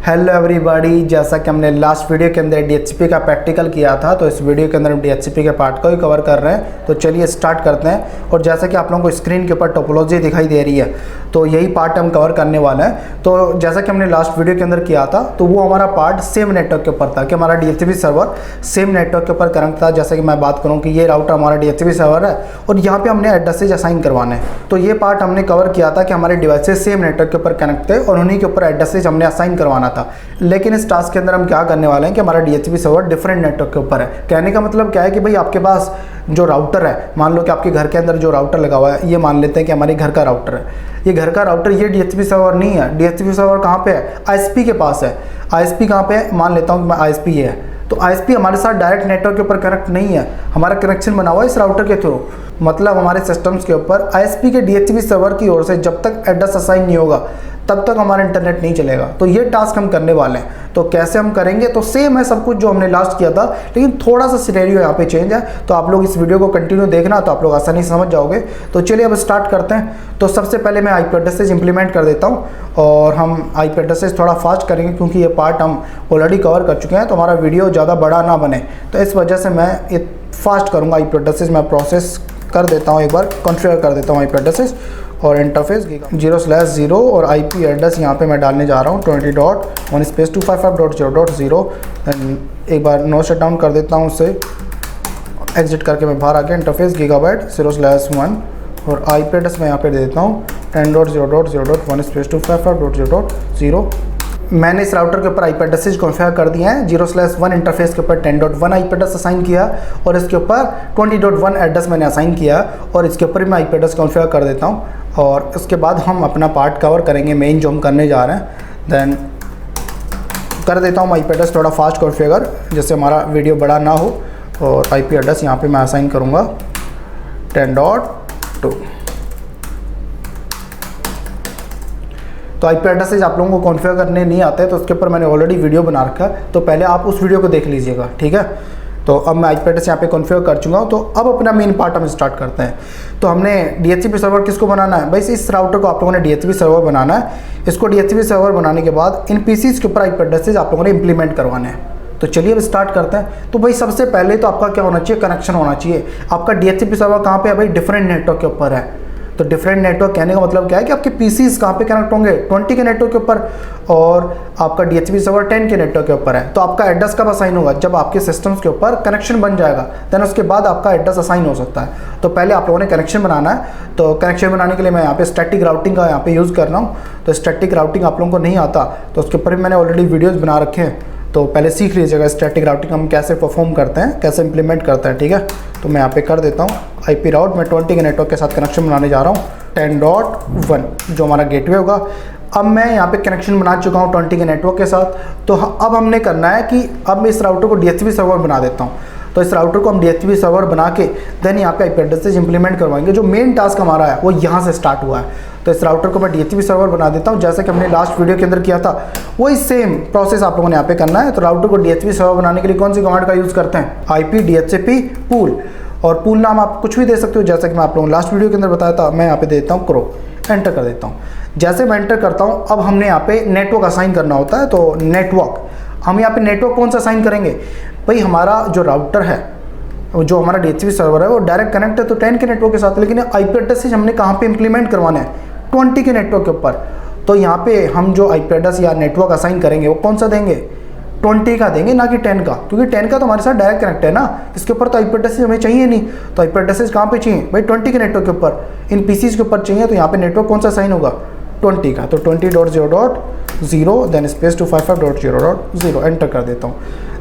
Hello everybody, जैसा कि हमने लास्ट वीडियो के अंदर DHCP का प्रैक्टिकल किया था, तो इस वीडियो के अंदर हम DHCP के पार्ट को ही कवर कर रहे हैं। तो चलिए स्टार्ट करते हैं। और जैसा कि आप लोगों को स्क्रीन के ऊपर टोपोलॉजी दिखाई दे रही है, तो यही पार्ट हम कवर करने वाले हैं। तो जैसा कि हमने लास्ट वीडियो के अंदर किया था, तो वो हमारा पार्ट सेम नेटवर्क के ऊपर था कि हमारा DHCP सर्वर सेम नेटवर्क के ऊपर कनेक्ट था। जैसे कि मैं बात करूँ कि ये राउटर हमारा DHCP सर्वर है और यहाँ पर हमने एड्रेसेज असाइन करवाने हैं। तो ये पार्ट हमने कवर किया था कि हमारे डिवाइसेज सेम नेटवर्क के ऊपर कनेक्ट थे और उन्हीं के ऊपर एड्रेसेज हमने असाइन करवाना था। लेकिन इस टास्क के अंदर हम क्या करने वाले हैं कि हमारा DHCP सर्वर डिफरेंट नेटवर्क के ऊपर है। कहने का मतलब क्या है कि भाई आपके पास जो राउटर है, मान लो कि आपके घर के अंदर जो राउटर लगा हुआ है, ये मान लेते हैं कि हमारे घर का राउटर है। ये घर का राउटर, ये DHCP सर्वर नहीं है। DHCP सर्वर कहाँ पे है? ISP के पास है। ISP कहाँ पे है? मान लेता हूँ कि मैं ISP ये है, तो ISP हमारे साथ डायरेक्ट नेटवर्क के ऊपर कनेक्ट नहीं है। हमारा कनेक्शन बना हुआ है इस राउटर के थ्रू। मतलब हमारे सिस्टम्स के ऊपर ISP के DHCP सर्वर की ओर से जब तक एड्रेस असाइन नहीं होगा तब तक हमारा इंटरनेट नहीं चलेगा। तो ये टास्क हम करने वाले हैं। तो कैसे हम करेंगे? तो सेम है सब कुछ जो हमने लास्ट किया था, लेकिन थोड़ा सा सिनेरियो यहाँ पे चेंज है। तो आप लोग इस वीडियो को कंटिन्यू देखना, तो आप लोग आसानी से समझ जाओगे। तो चलिए अब स्टार्ट करते हैं। तो सबसे पहले मैं IP एड्रेसेज इंप्लीमेंट कर देता हूँ और हम IP एड्रेसेज थोड़ा फास्ट करेंगे क्योंकि ये पार्ट हम ऑलरेडी कवर कर चुके हैं, तो हमारा वीडियो ज़्यादा बड़ा ना बने। तो इस वजह से मैं ये फास्ट करूँगा। IP एड्रेसेज मैं प्रोसेस कर देता हूँ, एक बार कॉन्फ़िगर कर देता हूँ IP एड्रेसेज और इंटरफेस 0/0 और IP एड्रेस यहाँ पे मैं डालने जा रहा हूँ 20.1/255.0.0। एक बार नो शट डाउन कर देता हूँ, उससे एग्जिट करके मैं बाहर आके इंटरफेस गीगाबाइट 0/1 और IP एड्रेस मैं यहाँ पे दे देता हूँ 10.0.0.1/255.0.0। मैंने इस राउटर के ऊपर IP एड्रेसेज कॉन्फ़िगर कर दिए हैं। 0/1 इंटरफेस के ऊपर 10.1 IP एड्रेस असाइन किया और इसके ऊपर 20.1 एड्रेस मैंने असाइन किया और इसके ऊपर भी मैं IP एड्रेस कॉन्फ़िगर कर देता हूँ। और उसके बाद हम अपना पार्ट कवर करेंगे, मेन जो हम करने जा रहे हैं। देन कर देता हूँ IP एड्रेस थोड़ा फास्ट कॉन्फ़िगर, जिससे हमारा वीडियो बड़ा ना हो। और IP एड्रेस यहाँ पे मैं असाइन करूँगा 10.2। तो IP एड्रेसेज आप लोगों को कॉन्फ़िगर करने नहीं आते, तो उसके ऊपर मैंने ऑलरेडी वीडियो बना रखा है, तो पहले आप उस वीडियो को देख लीजिएगा, ठीक है। तो अब मैं IP एड्रेस यहाँ पे कॉन्फ़िगर कर चुका हूँ। तो अब अपना मेन पार्ट हम स्टार्ट करते हैं। तो हमने DHCP सर्वर किसको बनाना है? भाई इस राउटर को आप लोगों ने DHCP सर्वर बनाना है। इसको DHCP सर्वर बनाने के बाद इन PCs के ऊपर IP एड्रेसेज आप लोगों ने इंप्लीमेंट करवाने हैं। तो चलिए अब स्टार्ट करते हैं। तो भाई सबसे पहले तो आपका क्या होना चाहिए? कनेक्शन होना चाहिए। आपका DHCP सर्वर कहाँ पे है? भाई डिफरेंट नेटवर्क के ऊपर है। तो डिफरेंट नेटवर्क कहने का मतलब क्या है कि आपके PCs कहाँ पे कनेक्ट होंगे? 20 के नेटवर्क के ऊपर और आपका DHCP सर्वर 10 के नेटवर्क के ऊपर है। तो आपका एड्रेस कब असाइन होगा? जब आपके सिस्टम्स के ऊपर कनेक्शन बन जाएगा, देन उसके बाद आपका एड्रेस असाइन हो सकता है। तो पहले आप लोगों ने कनेक्शन बनाना है। तो कनेक्शन बनाने के लिए मैं यहाँ पे स्टैटिक राउटिंग का यहाँ पे यूज़ कर रहा हूँ। तो स्टैटिक राउटिंग आप लोगों को नहीं आता तो उसके ऊपर भी मैंने ऑलरेडी वीडियोज़ बना रखे हैं, तो पहले सीख लीजिएगा स्टैटिक राउटिंग हम कैसे परफॉर्म करते हैं, कैसे इंप्लीमेंट करते हैं, ठीक है। तो मैं यहाँ पे कर देता हूँ IP राउट। मैं 20 के नेटवर्क के साथ कनेक्शन बनाने जा रहा हूँ 10.1 जो हमारा गेटवे होगा। अब मैं यहाँ पे कनेक्शन बना चुका हूँ 20 के नेटवर्क के साथ। तो अब हमने करना है कि अब मैं इस राउटर को DHCP सर्वर बना देता हूँ। तो इस राउटर को हम DHCP सर्वर बना के देन यहाँ पे IP एड्रेसेज इंप्लीमेंट करवाएंगे। जो मेन टास्क हमारा है वो यहाँ से स्टार्ट हुआ है। तो इस राउटर को मैं DHCP सर्वर बना देता हूँ, जैसा कि हमने लास्ट वीडियो के अंदर किया था वही सेम प्रोसेस आप लोगों ने यहाँ पे करना है। तो राउटर को DHCP सर्वर बनाने के लिए कौन सी कमांड का यूज़ करते हैं? IP DHCP pool. और पूल नाम आप कुछ भी दे सकते हो, जैसा कि मैं आप लोगों को लास्ट वीडियो के अंदर बताया था। मैं यहाँ पे देता हूँ क्रो, एंटर कर देता हूँ। जैसे मैं एंटर करता हूँ, अब हमने यहाँ पे नेटवर्क असाइन करना होता है। तो नेटवर्क हम यहाँ पे नेटवर्क कौन सा असाइन करेंगे? भाई हमारा जो राउटर है, जो हमारा DHCP सर्वर है, वो डायरेक्ट कनेक्ट है तो 10 के नेटवर्क के साथ, लेकिन IP एड्रेस हमने कहाँ पे इंप्लीमेंट करवाना है? 20 के नेटवर्क के ऊपर। तो यहाँ पे हम जो IP एड्रेस या नेटवर्क असाइन करेंगे वो कौन सा देंगे? 20 का देंगे, ना कि 10 का, क्योंकि 10 का तो हमारे साथ डायरेक्ट कनेक्ट है ना। इसके ऊपर तो IP एड्रेस हमें चाहिए नहीं। तो IP एड्रेस कहाँ पे चाहिए? भाई 20 के नेटवर्क के ऊपर, इन PCs के ऊपर चाहिए। तो यहाँ पे नेटवर्क कौन सा असाइन होगा? 20 का। तो 20.0.0 देन स्पेस 255.0.0 एंटर कर देता हूँ।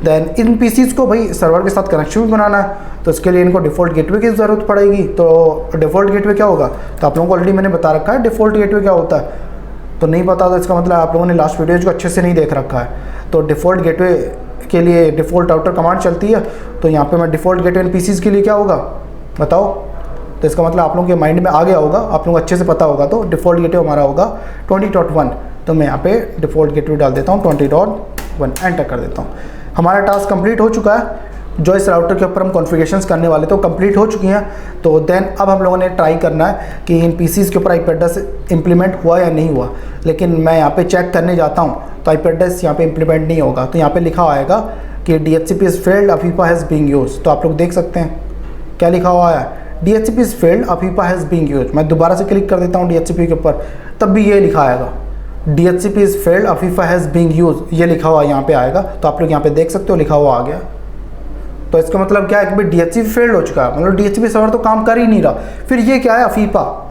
देन इन PCs को भाई सर्वर के साथ कनेक्शन भी बनाना है, तो इसके लिए इनको डिफ़ॉल्ट गेटवे की ज़रूरत पड़ेगी। तो डिफ़ॉल्ट गेटवे क्या होगा? तो आप लोगों को ऑलरेडी मैंने बता रखा है डिफ़ॉल्ट गेटवे क्या होता है। तो नहीं पता तो इसका मतलब आप लोगों ने लास्ट वीडियोज़ को अच्छे से नहीं देख रखा है। तो डिफ़ॉल्ट गेटवे के लिए डिफ़ॉल्ट राउटर कमांड चलती है। तो यहाँ पे मैं डिफ़ॉल्ट गेटवे इन PCs के लिए क्या होगा बताओ? तो इसका मतलब आप लोगों के माइंड में आ गया होगा, आप लोगों को अच्छे से पता होगा। तो डिफ़ॉल्ट गेटवे हमारा होगा 20.1। तो मैं यहाँ पे डिफ़ॉल्ट गेटवे डाल देता हूँ 20.1, एंटर कर देता हूँ। हमारा टास्क कंप्लीट हो चुका है। जो इस राउटर के ऊपर हम कॉन्फ़िगरेशंस करने वाले थे वो कंप्लीट हो चुकी हैं। तो देन अब हम लोगों ने ट्राई करना है कि इन पीसीज़ के ऊपर आईपी एड्रेस इंप्लीमेंट हुआ या नहीं हुआ। लेकिन मैं यहाँ पे चेक करने जाता हूँ तो आईपी एड्रेस यहाँ पे इंप्लीमेंट नहीं होगा। तो यहाँ पे लिखा आएगा कि DHCP is failed, Afifa has being used. तो आप लोग देख सकते हैं क्या लिखा हुआ है, DHCP is failed, Afifa has being used. मैं दोबारा से क्लिक कर देता हूँ DHCP के ऊपर, तब भी ये लिखा आएगा DHCP is failed, Afifa has being used, ये लिखा हुआ यहाँ पे आएगा। तो आप लोग यहाँ पे देख सकते हो लिखा हुआ आ गया। तो इसका मतलब क्या है कि भाई DHCP फेल्ड हो चुका है, मतलब DHCP सर्वर तो काम कर ही नहीं रहा। फिर ये क्या है, अफीफा।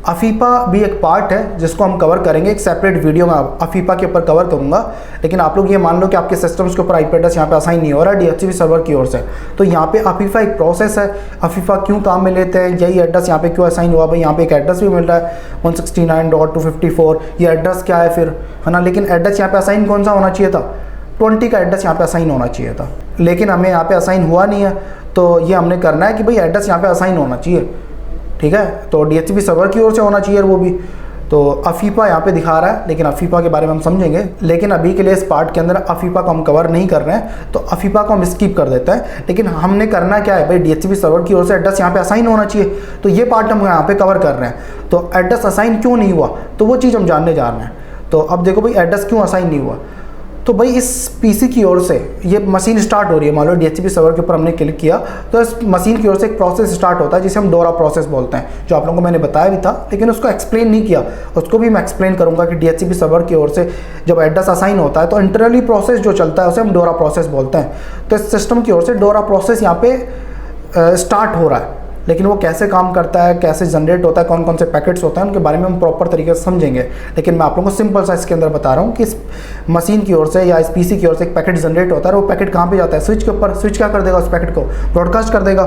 अफीफा भी एक पार्ट है जिसको हम कवर करेंगे, एक सेपरेट वीडियो में अफीफा के ऊपर कवर करूंगा। लेकिन आप लोग ये मान लो कि आपके सिस्टम्स के ऊपर आईपी एड्रेस यहाँ पे असाइन नहीं हो रहा है DHCP सर्वर की ओर से। तो यहाँ पे अफीफा एक प्रोसेस है, अफीफा क्यों काम में लेते हैं, यही एड्रेस यहाँ पे क्यों असाइन हुआ, भाई यहाँ पे एक एड्रेस भी मिल रहा है 169.254, ये एड्रेस क्या है फिर, है ना। लेकिन एड्रेस यहाँ पे असाइन कौन सा होना चाहिए था, 20 का एड्रेस यहाँ पे असाइन होना चाहिए था, लेकिन हमें यहाँ पे असाइन हुआ नहीं है। तो ये हमने करना है कि भाई एड्रेस यहाँ पे असाइन होना चाहिए, ठीक है। तो DHCP सर्वर की ओर से होना चाहिए वो भी। तो अफीफा यहाँ पे दिखा रहा है, लेकिन अफीफा के बारे में हम समझेंगे। लेकिन अभी के लिए इस पार्ट के अंदर अफीफा को हम कवर नहीं कर रहे हैं, तो अफीफा को हम स्किप कर देते हैं। लेकिन हमने करना क्या है भाई, DHCP सर्वर की ओर से एड्रेस यहाँ पे असाइन होना चाहिए, तो ये पार्ट हम यहाँ पे कवर कर रहे हैं। तो एड्रेस असाइन क्यों नहीं हुआ, तो वो चीज़ हम जानने जा रहे हैं। तो अब देखो भाई एड्रेस क्यों असाइन नहीं हुआ। तो भाई इस पीसी की ओर से ये मशीन स्टार्ट हो रही है, मान लो DHCP सर्वर के ऊपर हमने क्लिक किया तो इस मशीन की ओर से एक प्रोसेस स्टार्ट होता है जिसे हम डोरा प्रोसेस बोलते हैं, जो आप लोगों को मैंने बताया भी था, लेकिन उसको एक्सप्लेन नहीं किया। उसको भी मैं एक्सप्लेन करूंगा कि DHCP सर्वर की ओर से जब एड्रेस असाइन होता है तो इंटरनली प्रोसेस जो चलता है उसे हम डोरा प्रोसेस बोलते हैं। तो इस सिस्टम की ओर से डोरा प्रोसेस यहाँ पे स्टार्ट हो रहा है, लेकिन वो कैसे काम करता है, कैसे जनरेट होता है, कौन कौन से पैकेट्स होते हैं, उनके बारे में हम प्रॉपर तरीके से समझेंगे। लेकिन मैं आप लोगों को सिंपल सा इसके अंदर बता रहा हूँ कि इस मशीन की ओर से या इस पीसी की ओर से एक पैकेट जनरेट होता है। वो पैकेट कहाँ पे जाता है, स्विच के ऊपर। स्विच क्या कर देगा, उस पैकेट को ब्रॉडकास्ट कर देगा।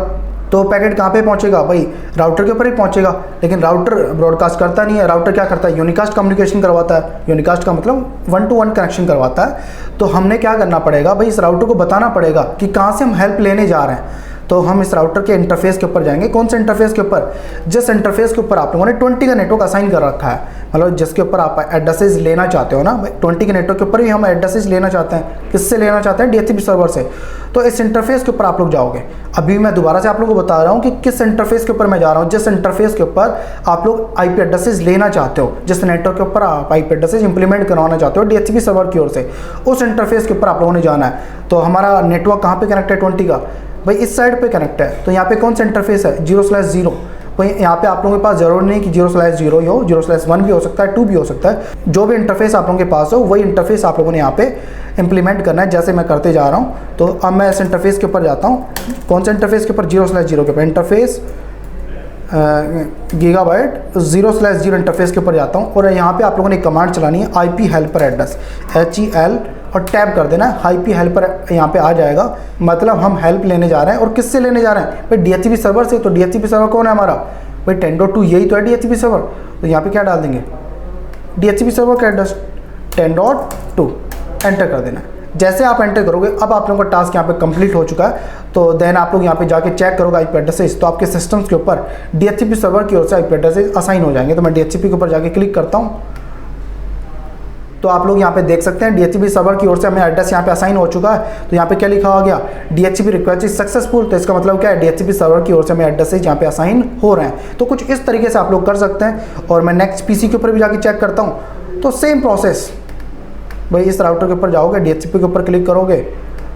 तो पैकेट कहाँ पे पहुँचेगा भाई, राउटर के ऊपर ही पहुँचेगा। लेकिन राउटर ब्रॉडकास्ट करता नहीं है, राउटर क्या करता है, यूनिकास्ट कम्युनिकेशन करवाता है। यूनिकास्ट का मतलब 1-to-1 कनेक्शन करवाता है। तो हमने क्या करना पड़ेगा भाई, इस राउटर को बताना पड़ेगा कि कहाँ से हम हेल्प लेने जा रहे हैं। तो हम इस राउटर के इंटरफेस के ऊपर जाएंगे। कौन से इंटरफेस के ऊपर, जिस इंटरफेस के ऊपर आप लोगों ने 20 का नेटवर्क असाइन कर रखा है, मतलब जिसके ऊपर आप एड्रेसेस लेना चाहते हो ना, 20 के नेटवर्क के ऊपर ही हम एड्रेसेस लेना चाहते हैं। किससे लेना चाहते हैं, DHCP सर्वर से। तो इस इंटरफेस के ऊपर आप लोग जाओगे। अभी मैं दोबारा से आप लोगों को बता रहा हूँ कि किस इंटरफेस के ऊपर मैं जा रहा हूँ, जिस इंटरफेस के ऊपर आप लोग आईपी एड्रेसेस लेना चाहते हो, जिस नेटवर्क के ऊपर आप आईपी एड्रेसेस इंप्लीमेंट करवाना चाहते हो DHCP सर्वर की ओर से, उस इंटरफेस के ऊपर आप लोगों ने जाना है। तो हमारा नेटवर्क कहाँ पे कनेक्ट है 20 का, भाई इस साइड पे कनेक्ट है। तो यहाँ पे कौन सा इंटरफेस है, 0/0। भाई यहाँ पे आप लोगों के पास जरूर नहीं कि 0/0 ही हो, 0/1 भी हो सकता है, 2 भी हो सकता है। जो भी इंटरफेस आप लोगों के पास हो वही इंटरफेस आप लोगों ने यहाँ पे इंप्लीमेंट करना है, जैसे मैं करते जा रहा हूँ। तो अब मैं इस इंटरफेस के ऊपर जाता हूँ। कौन सा इंटरफेस के ऊपर, 0/0 के ऊपर इंटरफेस, गीगाबाइट 0/0 इंटरफेस के ऊपर जाता हूँ। और यहाँ पे आप लोगों ने कमांड चलानी है, IP हेल्पर एड्रेस, HEL, और टैब कर देना है। IP हेल्पर यहाँ पे आ जाएगा, मतलब हम हेल्प लेने जा रहे हैं। और किससे लेने जा रहे हैं भाई, DHCP सर्वर से। तो DHCP सर्वर कौन है हमारा भाई, 10.2 यही तो है DHCP सर्वर। तो यहाँ पे क्या डाल देंगे, DHCP सर्वर का एड्रेस 10.2 एंटर कर देना है। जैसे आप एंटर करोगे, अब आप लोगों का टास्क यहाँ पे कंप्लीट हो चुका है। तो देन आप लोग यहाँ पे जाके चेक करोगे आईपी एड्रेसेस, तो आपके सिस्टम्स के ऊपर DHCP सर्वर की ओर से आईपी एड्रेसेस असाइन हो जाएंगे। तो मैं DHCP के ऊपर जाके क्लिक करता हूँ। तो आप लोग यहाँ पे देख सकते हैं DHCP सर्वर की ओर से हमें एड्रेस यहाँ पे असाइन हो चुका है। तो यहाँ पे क्या लिखा हो गया, DHCP रिक्वेस्ट इज सक्सेसफुल। तो इसका मतलब क्या है, DHCP सर्वर की ओर से हमें एड्रेसेस यहाँ पे असाइन हो रहे हैं। तो कुछ इस तरीके से आप लोग कर सकते हैं। और मैं नेक्स्ट पीसी के ऊपर भी जाके चेक करता हूँ, तो सेम प्रोसेस। भाई इस राउटर के ऊपर जाओगे, DHCP के ऊपर क्लिक करोगे,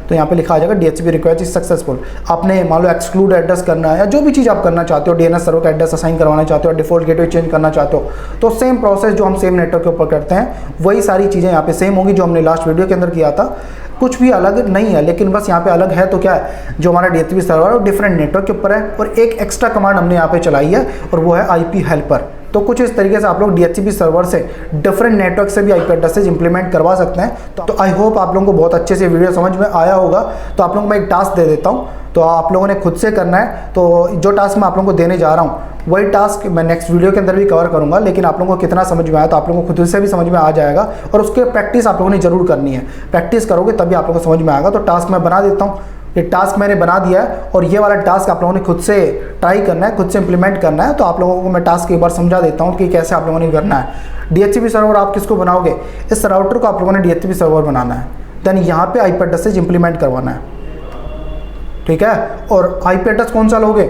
तो यहाँ पे लिखा आ जाएगा DHCP रिक्वेस्ट इज सक्सेसफुल। आपने मान लो एक्सक्लूड एड्रेस करना है या जो भी चीज़ आप करना चाहते हो, DNS सर्वर का एड्रेस असाइन करवाना चाहते हो, डिफॉल्ट गेटवे चेंज करना चाहते हो, तो सेम प्रोसेस जो हम सेम नेटवर्क के ऊपर करते हैं वही सारी चीज़ें यहाँ पे सेम होंगी जो हमने लास्ट वीडियो के अंदर किया था। कुछ भी अलग नहीं है, लेकिन बस यहाँ पे अलग है तो क्या है, जो हमारा DHCP सर्वर है वो डिफरेंट नेटवर्क के ऊपर है। और एक एक्स्ट्रा कमांड हमने यहाँ पे चलाई है और वो है IP हेल्पर। तो कुछ इस तरीके से आप लोग DHCP सर्वर से डिफरेंट नेटवर्क से भी आईपी एड्रेसेस इंप्लीमेंट करवा सकते हैं। तो आई होप आप लोगों को बहुत अच्छे से वीडियो समझ में आया होगा। तो आप लोगों को मैं एक टास्क दे देता हूँ, तो आप लोगों ने खुद से करना है। तो जो टास्क मैं आप लोगों को देने जा रहा हूँ वही टास्क मैं नेक्स्ट वीडियो के अंदर भी कवर करूँगा। लेकिन आप लोगों को कितना समझ में आया तो आप लोगों को खुद से भी समझ में आ जाएगा। और उसके प्रैक्टिस आप लोगों ने जरूर करनी है, प्रैक्टिस करोगे तभी आप लोगों को समझ में आएगा। तो टास्क मैं बना देता हूँ। ये टास्क मैंने बना दिया है और ये वाला टास्क आप लोगों ने खुद से ट्राई करना है, खुद से इंप्लीमेंट करना है। तो आप लोगों को मैं टास्क एक बार समझा देता हूँ कि कैसे आप लोगों ने करना है। DHCP सर्वर आप किसको बनाओगे, इस राउटर को आप लोगों ने DHCP सर्वर बनाना है। देन यहाँ पे आईपी एड्रेसेस इंप्लीमेंट करवाना है। ठीक है। और आईपी एड्रेस कौन सा लोगे,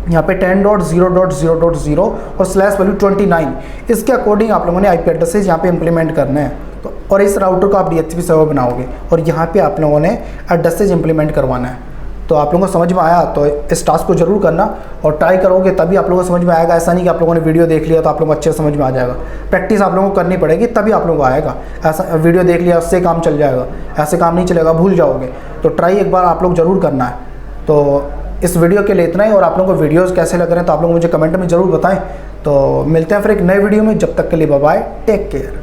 यहाँ पे 10.0.0.0 और /value 29, इसके अकॉर्डिंग आप लोगों ने आईपी एड्रेसेस यहाँ पे इंप्लीमेंट करने हैं। तो और इस राउटर को आप DHCP सर्वर बनाओगे और यहाँ पे आप लोगों ने एड्रेसेस इंप्लीमेंट करवाना है। तो आप लोगों को समझ में आया तो इस टास्क को जरूर करना और ट्राई करोगे तभी आप लोगों को समझ में आएगा। ऐसा नहीं कि आप लोगों ने वीडियो देख लिया तो आप लोगों को अच्छे समझ में आ जाएगा। प्रैक्टिस आप लोगों को करनी पड़ेगी तभी आप लोगों को आएगा। ऐसा वीडियो देख लिया उससे काम चल जाएगा, ऐसे काम नहीं चलेगा, भूल जाओगे। तो ट्राई एक बार आप लोग ज़रूर करना है। तो इस वीडियो के लिए इतना ही, और आप लोगों को वीडियोज़ कैसे लग रहे हैं तो आप लोग मुझे कमेंट में ज़रूर बताएं। तो मिलते हैं फिर एक नए वीडियो में, जब तक के लिए बाय बाय, टेक केयर।